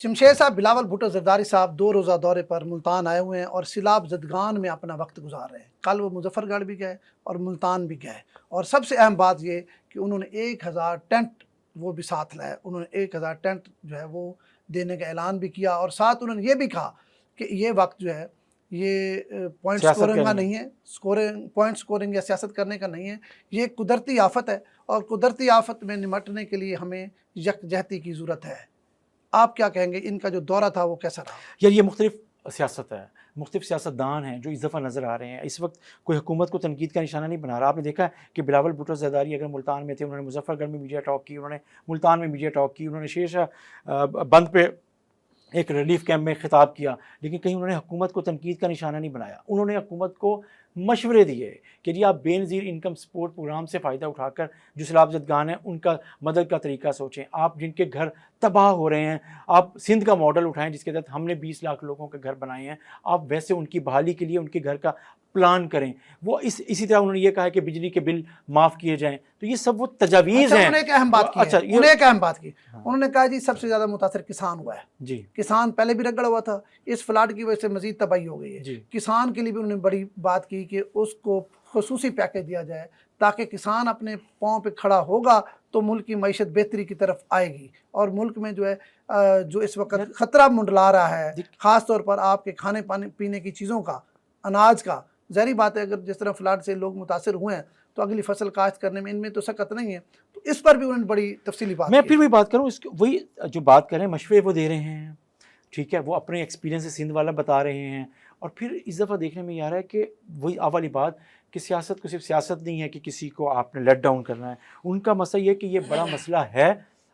शमशेर साहब बिलावल भुट्टो ज़रदारी साहब 2 रोज़ा दौरे पर मुल्तान आए हुए हैं और सिलाब ज़दगान में अपना वक्त गुजार रहे हैं। कल वो मुजफ्फरगढ़ भी गए और मुल्तान भी गए, और सबसे अहम बात ये कि उन्होंने 1000 टेंट वो भी साथ लाए। उन्होंने 1000 टेंट जो है वो देने का ऐलान भी किया, और साथ उन्होंने ये भी कहा कि ये वक्त जो है ये पॉइंट स्कोरिंग का नहीं है, पॉइंट स्कोरिंग या सियासत करने का नहीं है, ये कुदरती आफत है, और कुदरती आफत में निमटने के लिए हमें यकजहती की ज़रूरत है। आप क्या कहेंगे, इनका जो दौरा था वो कैसा रहा? यार ये मुख्तलिफ सियासत है, मुख्तलिफ सियासतदान हैं जो इस दफ़ा नज़र आ रहे हैं। इस वक्त कोई हुकूमत को तनकीद का निशाना नहीं बना रहा। आपने देखा है कि बिलावल भुट्टो ज़रदारी अगर मुल्तान में थे, उन्होंने मुजफ्फरगढ़ में मीडिया टॉक की, उन्होंने मुल्तान में मीडिया टॉक की, उन्होंने शेरशाह बंद पे एक रिलीफ कैंप में खिताब किया, लेकिन कहीं उन्होंने हुकूमत को तनकीद का निशाना नहीं बनाया। उन्होंने हुकूमत को मशवरे दिए कि जी आप बेनज़ीर इनकम सपोर्ट प्रोग्राम से फ़ायदा उठाकर जो सैलाब ज़दगान हैं उनका मदद का तरीका सोचें। आप जिनके घर तबाह हो रहे हैं, आप सिंध का मॉडल उठाएं जिसके तहत हमने 20 लाख लोगों के घर बनाए हैं, आप वैसे उनकी बहाली के लिए उनके घर का प्लान करें। वो इसी तरह उन्होंने ये कहा है कि बिजली के बिल माफ़ किए जाएँ। तो ये सब वो तजावीज़ हैं। उन्होंने एक अहम बात की, उन्होंने एक अहम बात की, उन्होंने कहा जी सबसे ज़्यादा मुतासर किसान हुआ है जी। किसान पहले भी रगड़ हुआ था, इस फ्लड की वजह से मज़ीद तबाही हो गई है। किसान के लिए भी उन्होंने बड़ी बात की कि उसको खुसूसी पैकेज दिया जाए, ताकि किसान अपने पाँव पे खड़ा होगा तो मुल्क की मईशत बेहतरी की तरफ आएगी। और मुल्क में जो है जो इस वक्त ख़तरा मंडला रहा है, ख़ास तौर पर आपके खाने पीने की चीज़ों का, अनाज का, ज़ाहिर बात है अगर जिस तरह फ्लड से लोग मुतासर हुए हैं तो अगली फसल काश्त करने में इनमें तो सकत नहीं है। तो इस पर भी उन्होंने बड़ी तफसीली बात मैं फिर वही बात करूँ, वही जो बात करें मशवरे वो दे रहे हैं, ठीक है, वो अपने एक्सपीरियंस से सिंध वाला बता रहे हैं। और फिर इस दफ़ा देखने में ये आ रहा है कि वही वाली बात कि सियासत को सिर्फ सियासत नहीं है कि किसी को आपने लेट डाउन करना है। उनका मसला ये है कि ये बड़ा मसला है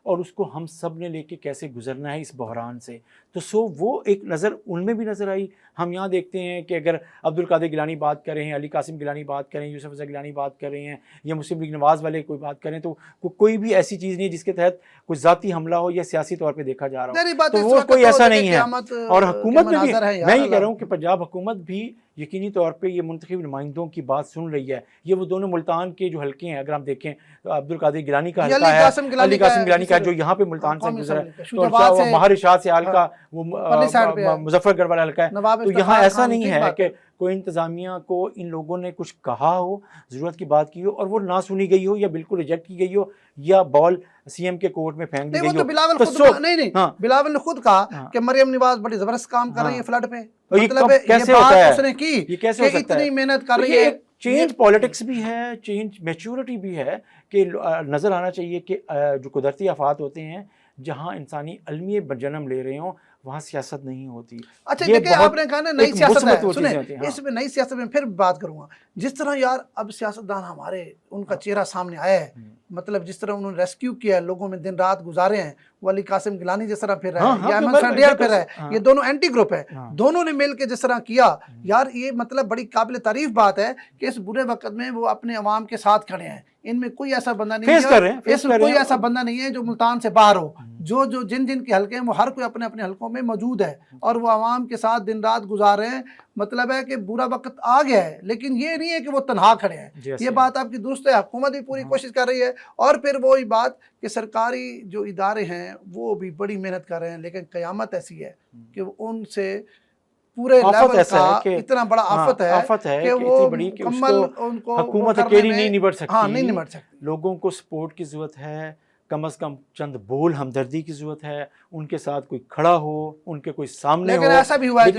और उसको हम सब ने लेके कैसे गुजरना है इस बहरान से। तो वो एक नज़र उनमें भी नज़र आई। हम यहाँ देखते हैं कि अगर अब्दुल कादिर गिलानी बात कर रहे हैं, अली कासिम गिलानी बात कर रहे हैं, यूसुफ रज़ा गिलानी बात कर रहे हैं, या मुस्लिम लीग नवाज़ वाले कोई बात करें, तो कोई भी ऐसी चीज़ नहीं जिसके तहत कोई ज़ाती हमला हो या सियासी तौर पर देखा जा रहा हो। तो वो कोई ऐसा नहीं है। और हुकूमत में भी मैं ये कह रहा हूँ कि पंजाब हुकूमत भी यकीनी तौर पे ये मुंतखब नुमाइंदों की बात सुन रही है। ये वो दोनों मुल्तान के जो हल्के हैं, अगर हम देखें तो अब्दुल कादिर गिलानी का हल्का है, अली कासिम गिलानी का जो यहाँ पे मुल्तान से गुजरा है, तो महार इरशाद से आल का वो मुजफ्फरगढ़ वाला हल्का है। तो यहाँ ऐसा नहीं है कि कोई इंतज़ामिया को इन लोगों ने कुछ कहा हो, ज़रूरत की बात की हो और वो ना सुनी गई हो या बिल्कुल रिजेक्ट की गई हो या बॉल सीएम के कोर्ट में फेंक दी गई हो। बिलावल ने खुद कहा कि मरियम नवाज बड़ी जबरदस्त काम कर रही है फ्लड पे। मतलब कैसे होता है, उसने की ये कैसे हो सकता है? इतनी मेहनत कर रही है। चेंज पॉलिटिक्स भी है, चेंज मैच्योरिटी भी है कि नज़र आना चाहिए कि जो कुदरती आफात होते हैं जहाँ इंसानी अलमियत जन्म ले रहे हों वहाँ सियासत नहीं होती। अच्छा देखिए, आपने कहा ना नई सियासत है, सुने इसमें नई सियासत में फिर बात करूँगा। जिस तरह यार अब सियासतदान हमारे उनका चेहरा सामने आया है, मतलब जिस तरह उन्होंने रेस्क्यू किया है, लोगों में दिन रात गुजारे हैं, वो अली कासिम गिलानी जिस तरह फिर रहा है, या अहमद संडियार फिर रहा है, ये दोनों एंटी ग्रुप है, दोनों ने मिल के जिस तरह किया यार, ये मतलब बड़ी काबिल तारीफ बात है कि इस बुरे वक्त में वो अपने अवाम के साथ खड़े हैं। इनमें कोई ऐसा बंदा नहीं है, इसमें कोई ऐसा बंदा नहीं है जो मुल्तान से बाहर हो। जो जिन के हल्के हैं वो हर कोई अपने अपने हल्कों में मौजूद है और वो आवाम के साथ दिन रात गुजार रहे हैं। मतलब है कि बुरा वक्त आ गया है, लेकिन ये नहीं है कि वो तन्हा खड़े हैं। ये बात आपकी दुरुस्त है, हुकूमत भी पूरी कोशिश कर रही है। और फिर वही बात कि सरकारी जो इदारे हैं वो भी बड़ी मेहनत कर रहे हैं, लेकिन क़यामत ऐसी है कि उनसे पूरे लेवल का इतना बड़ा आफत है कि वो मुकम्मल उनको हुकूमत अकेली नहीं निपट सकती। हाँ, नहीं निपट सकती। लोगों को सपोर्ट की ज़रूरत है, कम से कम चंद बोल हमदर्दी की ज़रूरत है, उनके साथ कोई खड़ा हो, उनके कोई सामने हो। लेकिन ऐसा भी हुआ है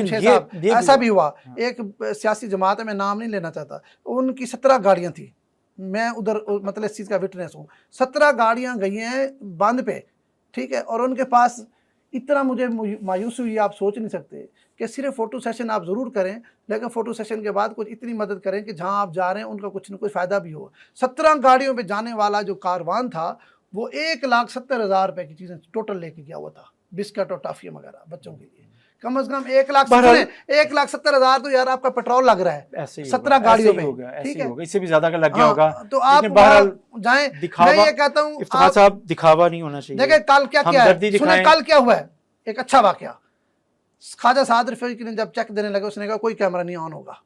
ऐसा भी हुआ। एक सियासी जमात है, मैं नाम नहीं लेना चाहता, उनकी 17 गाड़ियाँ थी, मैं उधर मतलब इस चीज़ का विटनेस हूँ। 17 गाड़ियाँ गई हैं बंद पे, ठीक है, और उनके पास इतना मुझे मायूस हुई, आप सोच नहीं सकते कि सिर्फ फ़ोटो सेशन आप ज़रूर करें, लेकिन फ़ोटो सेशन के बाद कुछ इतनी मदद करें कि जहाँ आप जा रहे हैं उनका कुछ न कुछ फ़ायदा भी हो। 17 गाड़ियों पे जाने वाला जो कारवान था वो 1,70,000 रुपये की चीज़ें टोटल लेके गया हुआ था, बिस्किट और टॉफ़ी वगैरह बच्चों के लिए। कम से कम 1,70,000 तो यार आपका पेट्रोल लग रहा है 17 गाड़ियों में, ठीक है, इससे भी ज़्यादा का लग गया होगा। तो आप जाएं, मैं ये कहता हूँ साहब दिखावा नहीं होना चाहिए। देखिए कल क्या किया है, सुने कल क्या हुआ है, एक अच्छा वाकया। ख्वाजा साद रफ़ीकी ने जब चेक देने लगे, उसने कहा कोई कैमरा नहीं ऑन होगा।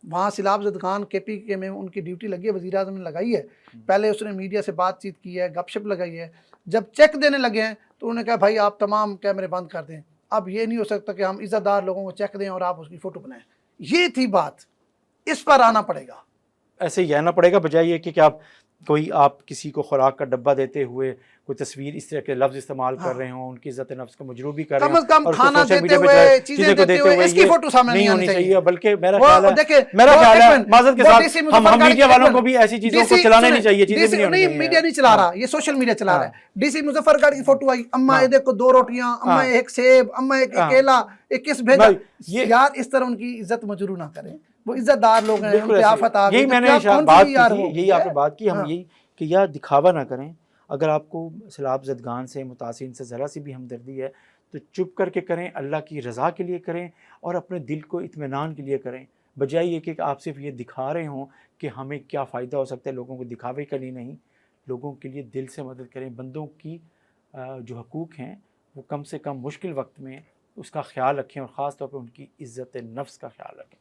वहाँ सैलाब ज़दगान KPK में उनकी ड्यूटी लगी है, वज़ीर-ए-आज़म ने लगाई है। पहले उसने मीडिया से बातचीत की है, गपशप लगाई है। जब चेक देने लगे हैं تو انہوں نے کہا بھائی آپ تمام کیمرے بند کر دیں، اب یہ نہیں ہو سکتا کہ ہم عزت دار لوگوں کو چیک دیں اور آپ اس کی فوٹو بنائیں. یہ تھی بات، اس پر آنا پڑے گا. ایسے ہی آنا پڑے گا، بجائے یہ کہ آپ کسی کو خوراک کا ڈبہ دیتے ہوئے کوئی تصویر اس طرح کے لفظ استعمال کر رہے ہوں، ان کی عزت نفس کو مجروح کر رہے کم ہوں، از کم اور اس کو کھانا سوشل دیتے میڈیا پہ ہوئے چیزیں کو دیتے ہوئے اس کی فوٹو سامنے نہیں ہونی چاہیے. بلکہ میرا وہ خیال ہے دیکھیں، معذرت کے ساتھ ہم میڈیا والوں کو بھی ایسی چیزوں کو چلانا نہیں چاہیے، چیزیں بھی نہیں ہونی چاہیے. میڈیا نہیں چلا رہا، یہ سوشل میڈیا چلا رہا ہے. ڈی سی مظفر گڑھ کی فوٹو آئی، اماں یہ دیکھو 2 روٹیاں، اماں ایک سیب، اماں ایک کیلا، ایک کس بھیجا. یار اس طرح ان کی عزت مجروح نہ کریں، وہ عزت دار لوگ ہیں، ان پہ آفت آ گئی. یہی میں نے بات کی تھی، یہی آپ نے بات کی. ہم یہی کہ یا دکھاوا نہ کریں. اگر آپ کو سیلاب زدگان سے متاثرین سے ذرا سی بھی ہمدردی ہے تو چپ کر کے کریں، اللہ کی رضا کے لیے کریں اور اپنے دل کو اطمینان کے لیے کریں، بجائے یہ کہ آپ صرف یہ دکھا رہے ہوں کہ ہمیں کیا فائدہ ہو سکتا ہے. لوگوں کو دکھاوے کے لیے نہیں، لوگوں کے لیے دل سے مدد کریں. بندوں کی جو حقوق ہیں وہ کم سے کم مشکل وقت میں اس کا خیال رکھیں، اور خاص طور پہ ان کی عزت نفس کا خیال رکھیں.